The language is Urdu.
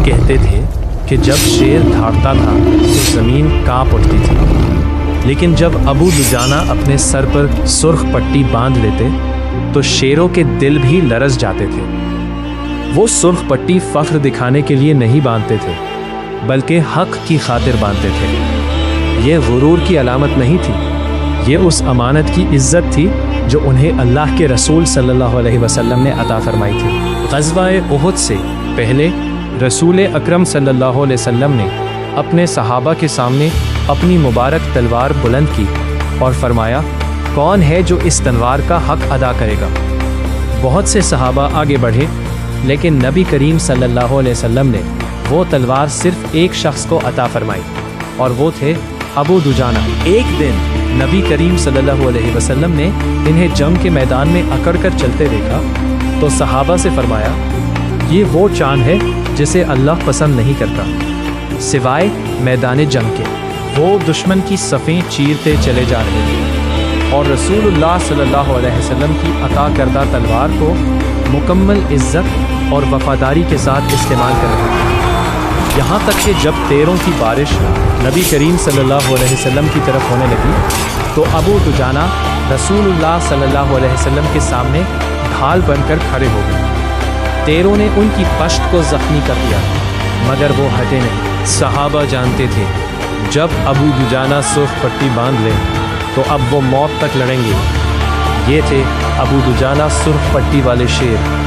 کہتے تھے کہ جب شیر دھاڑتا تھا تو زمین کانپ اٹھتی تھی، لیکن جب ابو دجانہ اپنے سر پر سرخ پٹی باندھ لیتے تو شیروں کے دل بھی لرز جاتے تھے۔ وہ سرخ پٹی فخر دکھانے کے لیے نہیں باندھتے تھے، بلکہ حق کی خاطر باندھتے تھے۔ یہ غرور کی علامت نہیں تھی، یہ اس امانت کی عزت تھی جو انہیں اللہ کے رسول صلی اللہ علیہ وسلم نے عطا فرمائی تھی۔ غزوہ احد سے پہلے رسول اکرم صلی اللہ علیہ وسلم نے اپنے صحابہ کے سامنے اپنی مبارک تلوار بلند کی اور فرمایا، کون ہے جو اس تلوار کا حق ادا کرے گا؟ بہت سے صحابہ آگے بڑھے، لیکن نبی کریم صلی اللہ علیہ وسلم نے وہ تلوار صرف ایک شخص کو عطا فرمائی، اور وہ تھے ابو دجانہ۔ ایک دن نبی کریم صلی اللہ علیہ وسلم نے انہیں جنگ کے میدان میں اکڑ کر چلتے دیکھا تو صحابہ سے فرمایا، یہ وہ چاند ہے جسے اللہ پسند نہیں کرتا سوائے میدان جنگ کے۔ وہ دشمن کی صفیں چیرتے چلے جا رہے تھے اور رسول اللہ صلی اللہ علیہ وسلم کی عطا کردہ تلوار کو مکمل عزت اور وفاداری کے ساتھ استعمال کر رہے تھے، یہاں تک کہ جب تیروں کی بارش نبی کریم صلی اللہ علیہ وسلم کی طرف ہونے لگی تو ابو دجانہ رسول اللہ صلی اللہ علیہ وسلم کے سامنے ڈھال بن کر کھڑے ہو گئے۔ تیروں نے ان کی پشت کو زخمی کر دیا، مگر وہ ہٹے نہیں۔ صحابہ جانتے تھے جب ابو دجانہ سرخ پٹی باندھ لیں تو اب وہ موت تک لڑیں گے۔ یہ تھے ابو دجانہ سرخ پٹی والے شیر۔